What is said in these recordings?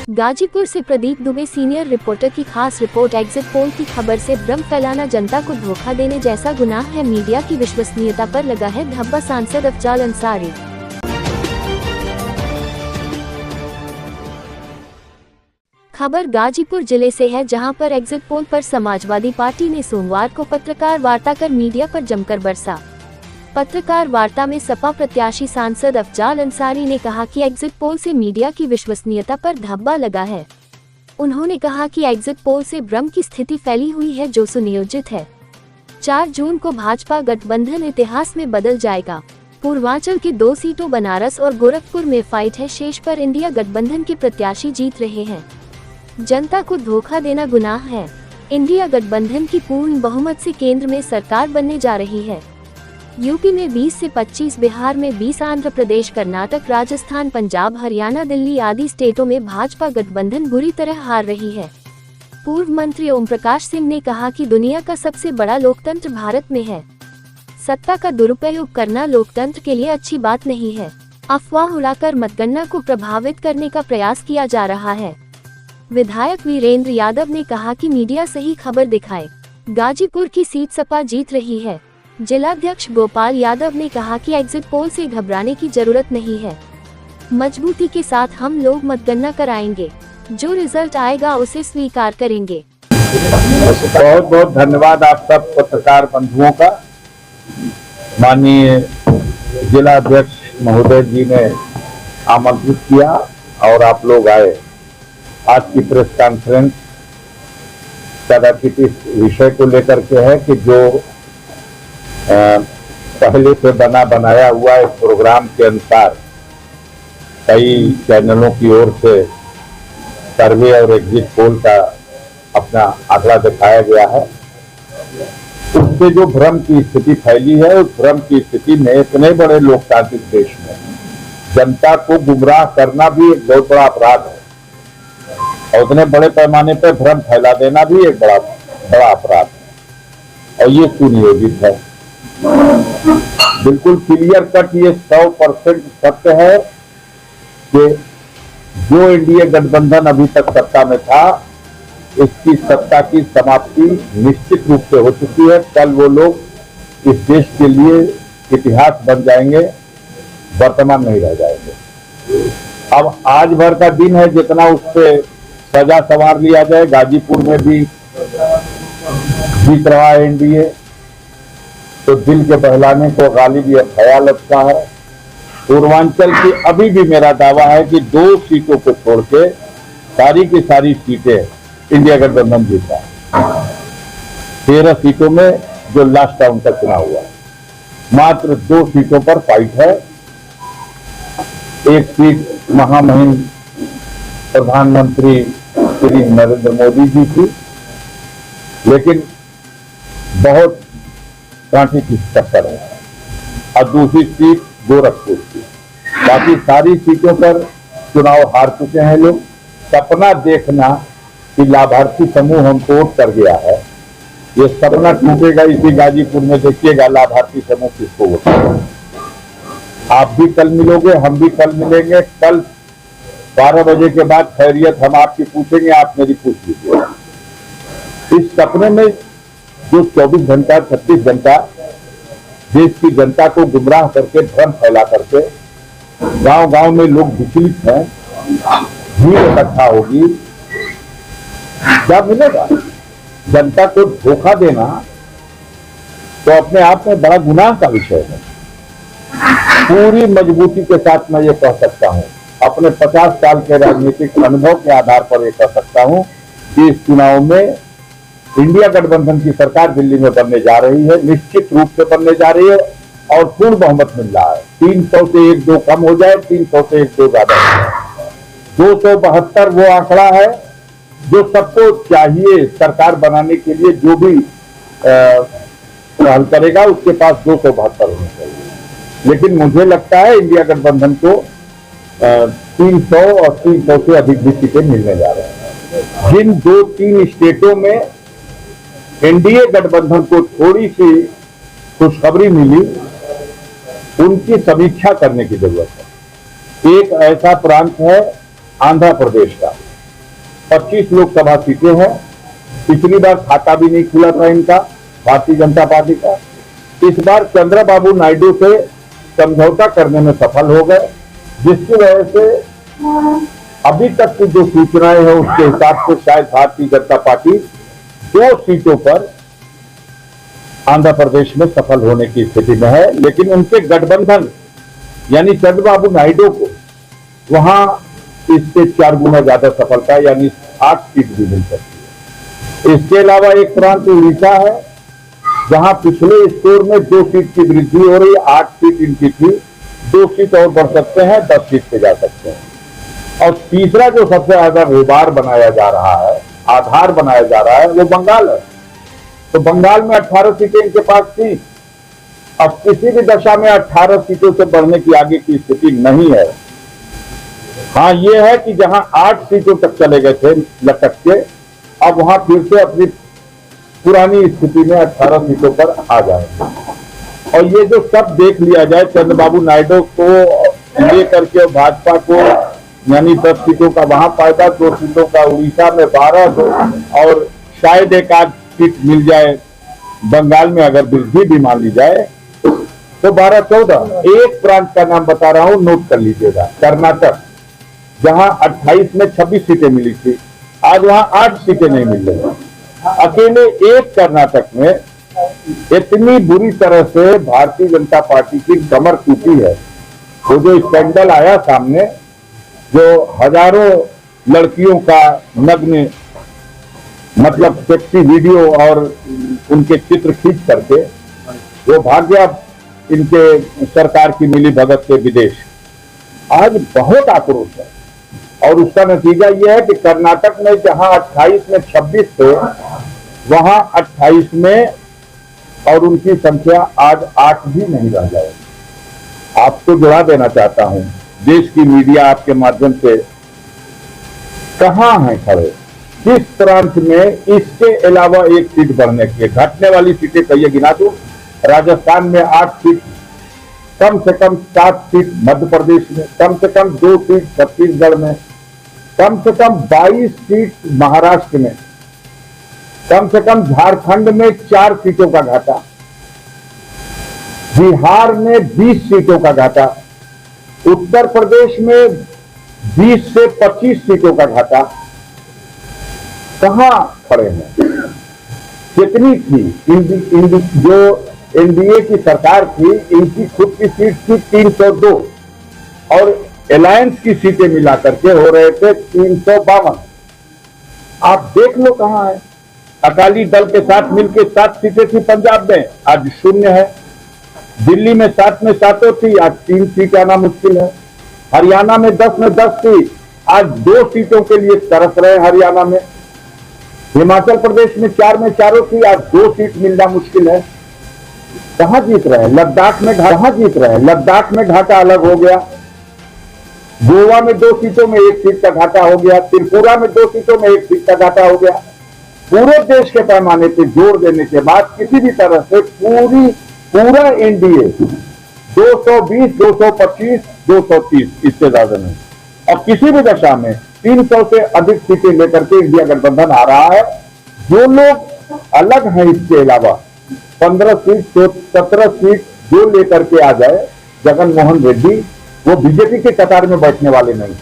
गाजीपुर से Pradeep Dubey senior reporter की खास रिपोर्ट। एग्जिट पोल की खबर से भ्रम फैलाना जनता को धोखा देने जैसा गुनाह है। मीडिया की विश्वसनीयता पर लगा है धब्बा। सांसद अफजाल अंसारी। खबर गाजीपुर जिले से है, जहां पर एग्जिट पोल पर समाजवादी पार्टी ने सोमवार को पत्रकार वार्ता कर मीडिया पर जमकर बरसा। पत्रकार वार्ता में सपा प्रत्याशी सांसद अफजाल अंसारी ने कहा कि एग्जिट पोल से मीडिया की विश्वसनीयता पर धब्बा लगा है। उन्होंने कहा कि एग्जिट पोल से भ्रम की स्थिति फैली हुई है, जो सुनियोजित है। 4 जून को भाजपा गठबंधन इतिहास में बदल जाएगा। पूर्वांचल की 2 सीटों बनारस और गोरखपुर में फाइट है, शेष पर इंडिया गठबंधन के प्रत्याशी जीत रहे हैं। जनता को धोखा देना गुनाह है। इंडिया गठबंधन की पूर्ण बहुमत से केंद्र में सरकार बनने जा रही है। यूपी में 20 से 25, बिहार में 20, आंध्र प्रदेश, कर्नाटक, राजस्थान, पंजाब, हरियाणा, दिल्ली आदि स्टेटों में भाजपा गठबंधन बुरी तरह हार रही है। पूर्व मंत्री ओम प्रकाश सिंह ने कहा कि दुनिया का सबसे बड़ा लोकतंत्र भारत में है। सत्ता का दुरुपयोग करना लोकतंत्र के लिए अच्छी बात नहीं है। अफवाह उड़ाकर मतगणना को प्रभावित करने का प्रयास किया जा रहा है। विधायक वीरेंद्र यादव ने कहा कि मीडिया सही खबर दिखाए। गाजीपुर की सीट सपा जीत रही है। जिलाध्यक्ष गोपाल यादव ने कहा कि एग्जिट पोल से घबराने की जरूरत नहीं है। मजबूती के साथ हम लोग मतगणना कराएंगे। जो रिजल्ट आएगा उसे स्वीकार करेंगे। बहुत बहुत धन्यवाद आप सब पत्रकार बंधुओं का। माननीय जिलाध्यक्ष महोदय जी ने आमंत्रित किया और आप लोग आए। आज की प्रेस कॉन्फ्रेंस कदाचित इस विषय को लेकर के है कि जो पहले से बना बनाया हुआ इस प्रोग्राम के अनुसार कई चैनलों की ओर से सर्वे और एग्जिट पोल का अपना आंकड़ा दिखाया गया है। उससे जो भ्रम की स्थिति फैली है, उस भ्रम की स्थिति में इतने बड़े लोकतांत्रिक देश में जनता को गुमराह करना भी एक बहुत बड़ा अपराध है और उतने बड़े पैमाने पर भ्रम फैला देना भी एक बड़ा अपराध है और ये सुनियोजित है। बिल्कुल क्लियर कट ये 100% सत्य है कि जो इंडिया गठबंधन अभी तक सत्ता में था, इसकी सत्ता की समाप्ति निश्चित रूप से हो चुकी है। कल वो लोग इस देश के लिए इतिहास बन जाएंगे, वर्तमान नहीं रह जाएंगे। अब आज भर का दिन है, जितना उस पर सजा संवार लिया जाए। गाजीपुर में भी जीत रहा है एनडीए, तो दिल के बहलाने को गालिब यह ख्याल अच्छा है। पूर्वांचल की अभी भी मेरा दावा है कि 2 सीटों को छोड़ के सारी की सारी सीटें इंडिया गठबंधन जीता है। 13 सीटों में जो लास्ट राउंड का चुनाव हुआ, मात्र 2 सीटों पर फाइट है। एक सीट महामहिम प्रधानमंत्री श्री नरेंद्र मोदी जी की, लेकिन बहुत कांटे की टक्कर है, और दूसरी सीट गोरखपुर की। बाकी सारी सीटों पर चुनाव हार चुके हैं लोग। सपना देखना कि लाभार्थी समूह हमको वोट कर गया है, ये सपना टूटेगा इसी गाजीपुर में। देखिएगा लाभार्थी समूह किसको वोट करेगा। आप भी कल मिलोगे, हम भी कल मिलेंगे। कल 12 बजे के बाद खैरियत हम आपकी पूछेंगे, आप मेरी पूछ लीजिए। इस सपने में जो 24 घंटा 36 घंटा देश की जनता को गुमराह करके भ्रम फैला करके गांव-गांव में लोग विचलित हैं, भीड़ इकट्ठा होगी, क्या मिलेगा? जनता को धोखा देना तो अपने आप में बड़ा गुनाह का विषय है। पूरी मजबूती के साथ मैं ये कह सकता हूं, अपने 50 साल के राजनीतिक अनुभव के आधार पर ये कह सकता हूं कि इस चुनाव में इंडिया गठबंधन की सरकार दिल्ली में बनने जा रही है, निश्चित रूप से बनने जा रही है और पूर्ण बहुमत मिल रहा है। 300 से 1-2 कम हो जाए, 300 से 1-2 ज्यादा हो जाए। 272 वो आंकड़ा है जो सबको चाहिए सरकार बनाने के लिए। जो भी पहल करेगा उसके पास 272 होना चाहिए, लेकिन मुझे लगता है इंडिया गठबंधन को 300 और 300 से अधिक भी सीटें मिलने जा रहे हैं। जिन 2-3 स्टेटों में एनडीए गठबंधन को थोड़ी सी खुशखबरी मिली, उनकी समीक्षा करने की जरूरत है। एक ऐसा प्रांत है आंध्र प्रदेश का, 25 लोकसभा सीटें हैं। पिछली बार खाता भी नहीं खुला था इनका, भारतीय जनता पार्टी का। इस बार चंद्रबाबू नायडू से समझौता करने में सफल हो गए, जिसकी वजह से अभी तक की जो सूचनाएं हैं उसके हिसाब से शायद भारतीय जनता पार्टी 2 सीटों पर आंध्र प्रदेश में सफल होने की स्थिति में है। लेकिन उनके गठबंधन यानी चंद्रबाबू नायडू को वहां इससे 4 गुना ज्यादा सफलता यानी 8 सीट भी मिल सकती है। इसके अलावा एक प्रांत उड़ीसा है, जहां पिछले स्कोर में 2 सीट की वृद्धि हो रही है। 8 सीट इनकी थी, 2 सीट और बढ़ सकते हैं, 10 सीट पे जा सकते हैं। और तीसरा जो सबसे ज्यादा व्यवहार बनाया जा रहा है, आधार बनाया जा रहा है, वो बंगाल है। तो बंगाल में 18 सीटें इनके पास थी। अब किसी भी दशा में 18 सीटों से बढ़ने की आगे की स्थिति नहीं है। हाँ, ये है कि जहां 8 सीटों तक चले गए थे लटक के, अब वहां फिर से अपनी पुरानी स्थिति में 18 सीटों पर आ जाएंगे। और ये जो सब देख लिया जाए, चंद्रबाबू नायडू को लेकर के भाजपा को यानी 10 सीटों का वहां फायदा, 2 सीटों का उड़ीसा में 12 और शायद एक आध सीट मिल जाए बंगाल में, अगर वृद्धि भी मान ली जाए तो 12-14। एक प्रांत का नाम बता रहा हूं, नोट कर लीजिएगा, कर्नाटक, जहां 28 में 26 सीटें मिली थी, आज वहां 8 सीटें नहीं मिल रही। अकेले एक कर्नाटक में इतनी बुरी तरह से भारतीय जनता पार्टी की कमर टूटी है। वो जो स्कैंडल आया सामने, जो हजारों लड़कियों का नग्न मतलब सेक्सी वीडियो और उनके चित्र खींच करके वो भाग गया इनके सरकार की मिली भगत से विदेश। आज बहुत आक्रोश है और उसका नतीजा यह है कि कर्नाटक में जहां 28 में 26 थे, वहां 28 में और उनकी संख्या आज 8 भी नहीं रह जाएगी। आपको जुड़ा देना चाहता हूं, देश की मीडिया आपके माध्यम से कहां है खड़े, किस प्रांत में इसके अलावा 1 सीट बढ़ने की, घटने वाली सीटें कहिए गिना दो। राजस्थान में 8 सीट, कम से कम 7 सीट मध्य प्रदेश में, कम से कम 2 सीट छत्तीसगढ़ में, कम से कम 22 सीट महाराष्ट्र में, कम से कम झारखंड में 4 सीटों का घाटा, बिहार में 20 सीटों का घाटा, उत्तर प्रदेश में 20 से 25 सीटों का घाटा। कहां खड़े हैं? कितनी थी जो एनडीए की सरकार थी, इनकी खुद की सीट थी 302 और अलायंस की सीटें मिला करके हो रहे थे 352। आप देख लो कहां है। अकाली दल के साथ मिलकर 7 सीटें थी पंजाब में, आज 0 है। दिल्ली में 7 में 7 थी, आज 3 सीट आना मुश्किल है। हरियाणा में 10 में 10 थी, आज 2 सीटों के लिए तरस रहे हरियाणा में। हिमाचल प्रदेश में 4 में 4 थी, आज 2 सीट मिलना मुश्किल है। कहां जीत रहे हैं? लद्दाख में लद्दाख में घाटा अलग हो गया। गोवा में 2 सीटों में 1 सीट का घाटा हो गया। त्रिपुरा में 2 सीटों में 1 सीट का घाटा हो गया। पूरे देश के पैमाने पर जोर देने के बाद किसी भी तरह से पूरा एनडीए 220, 225, 230, इससे ज्यादा नहीं। और किसी भी दशा में 300 से अधिक सीटें लेकर के इंडिया गठबंधन आ रहा है। जो लोग अलग हैं इसके अलावा 15 सीट, 17 सीट जो लेकर के आ जाए जगन मोहन रेड्डी, वो बीजेपी के कतार में बैठने वाले नहीं।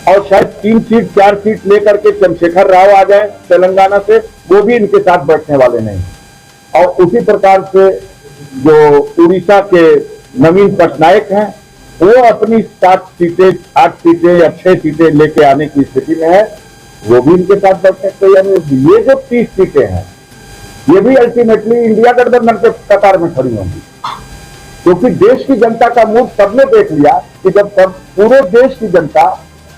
और शायद 3 सीट 4 सीट लेकर के चंद्रशेखर राव आ जाए तेलंगाना से, वो भी इनके साथ बैठने वाले नहीं। और उसी प्रकार से जो उड़ीसा के नवीन पटनायक हैं, वो अपनी 7 सीटें, 8 सीटें या 6 सीटें लेके आने की स्थिति में है, वो भी इनके साथ बैठ सकते हैं। यानी ये जो 30 सीटें हैं, ये भी अल्टीमेटली इंडिया गठबंधन के कतार में खड़ी होंगी। क्योंकि देश की जनता का मूड सबने देख लिया कि जब सब पूरे देश की जनता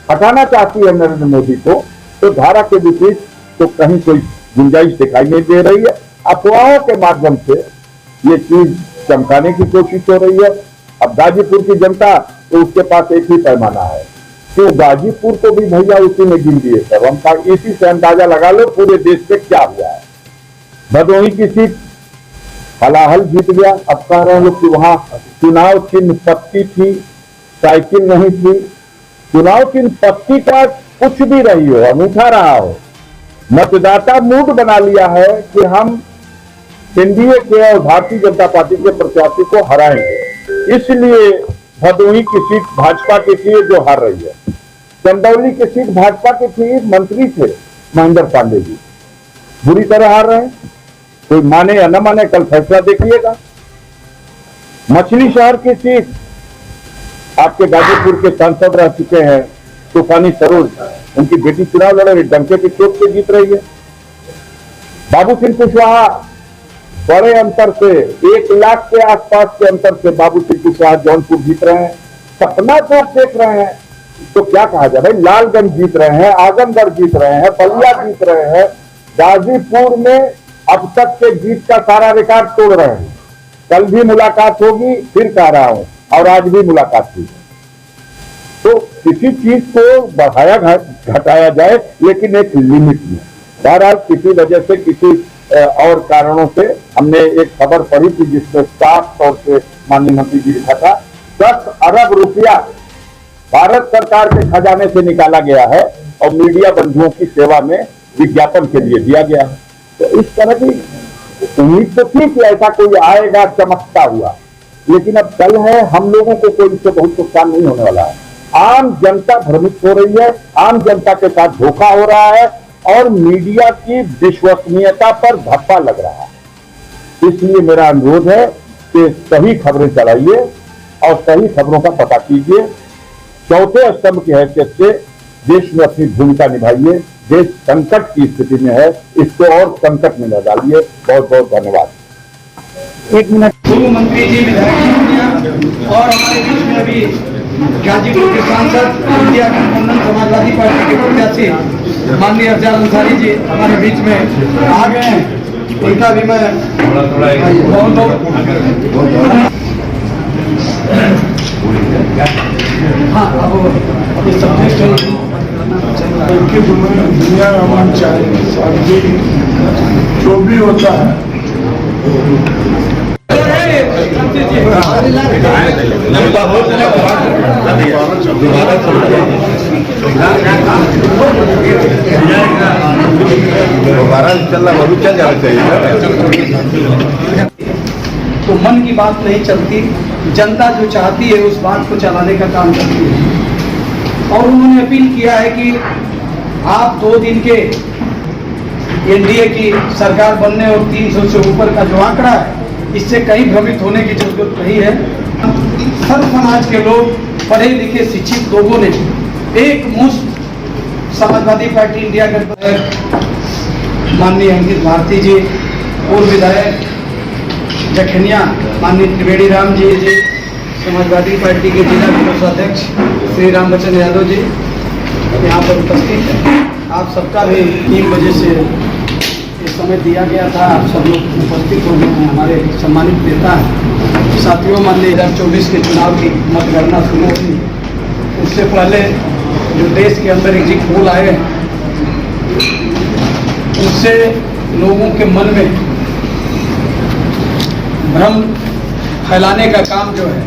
हटाना चाहती है नरेंद्र मोदी को, तो धारा के विपरीत तो कहीं कोई गुंजाइश दिखाई नहीं दे रही है। अफवाहों के माध्यम से ये चीज चमकाने की कोशिश हो रही है। अब गाजीपुर की जनता, तो उसके पास एक ही पैमाना है कि गाजीपुर को भी भैया उसी में गिन दिए सब। हम इसी से अंदाजा लगा लो पूरे देश पे क्या हुआ है। भदोही की सीट हलाहल जीत गया। अब कह रहे हैं लोग कि वहां चुनाव चिन्ह पत्ती थी, साइकिल नहीं थी। चुनाव चिन्ह पत्ती का कुछ भी रही हो, अनूठा रहा हो, मतदाता मूड बना लिया है कि हम एनडीए के और भारतीय जनता पार्टी के प्रत्याशी को हराएंगे। इसलिए भदोही की सीट भाजपा की थी जो हार रही है, चंदौली की सीट भाजपा की थी, मंत्री थे महेंद्र पांडे जी, बुरी तरह हार रहे हैं। कोई माने या न माने, कल फैसला देखिएगा। मछली शहर की सीट आपके गाजीपुर के सांसद रह चुके हैं तूफानी सरोज, उनकी बेटी चुनाव लड़ रही, डंके की चोट से जीत रही है। बाबू सिंह कुशवाहा बड़े अंतर से 1 लाख के आसपास के अंतर से बाबू सिंह कुशवाहा जौनपुर जीत रहे हैं। सपना तो आप देख रहे हैं तो क्या कहा जाए भाई, लालगंज जीत रहे हैं, आजमगढ़ जीत रहे हैं, बलिया जीत रहे हैं, गाजीपुर में अब तक के जीत का सारा रिकॉर्ड तोड़ रहे हैं। कल भी मुलाकात होगी, फिर कह रहा हूं, और आज भी मुलाकात हुई। तो किसी चीज को बढ़ाया घटाया जाए, लेकिन एक लिमिट में। बहरहाल किसी वजह से, किसी और कारणों से हमने एक खबर पढ़ी थी जिसमें साफ तौर से माननीय मंत्री जी लिखा था 10 अरब रुपया भारत सरकार के खजाने से निकाला गया है और मीडिया बंधुओं की सेवा में विज्ञापन के लिए दिया गया है। तो इस तरह की उम्मीद तो थी कि ऐसा कोई आएगा चमकता हुआ, लेकिन अब कल है, हम लोगों को कोई इससे बहुत नुकसान नहीं होने वाला है। आम जनता भ्रमित हो रही है, आम जनता के साथ धोखा हो रहा है और मीडिया की विश्वसनीयता पर धब्बा लग रहा है। इसलिए मेरा अनुरोध है कि सही खबरें चलाइए और सही खबरों का पता कीजिए। चौथे स्तंभ की हैसियत से देश में अपनी भूमिका निभाइए। देश संकट की स्थिति में है, इसको और संकट में न डालिए। बहुत बहुत धन्यवाद। 1 मिनट। पूर्व मंत्री जी, विधायक और हमारे बीच में अभी गाजीपुर के सांसद, इंडिया गठबंधन समाजवादी पार्टी के प्रत्याशी माननीय अफजल अंसारी जी हमारे बीच में आ गए हैं। उनका भी मैं हाँ अब इस सब्जेक्ट दुनिया अमन चाहे, शांति, जो भी होता है चल जाना चाहिए। तो मन की बात नहीं चलती, जनता जो चाहती है उस बात को चलाने का काम करती है। और उन्होंने अपील किया है कि आप 2 दिन के एनडीए की सरकार बनने और 300 से ऊपर का जो आंकड़ा है, इससे कहीं भ्रमित होने की जरूरत नहीं है। सर्व समाज के लोग, पढ़े लिखे शिक्षित लोगों ने एक मुश्त समाजवादी पार्टी इंडिया गठबंधन माननीय अंकित भारती जी, पूर्व विधायक जखनिया माननीय त्रिवेणी राम जी, समाजवादी पार्टी के जिला कोषाध्यक्ष श्री राम बच्चन यादव जी यहाँ पर उपस्थित हैं। आप सबका भी 3 बजे से इस समय दिया गया था, आप सब लोग उपस्थित हो गए हैं। हमारे सम्मानित नेता साथियों, माननीय 2024 के चुनाव की मतगणना शुरू हुई, उससे पहले जो देश के अंदर एग्जिट पोल आए हैं, उससे लोगों के मन में भ्रम फैलाने का काम जो है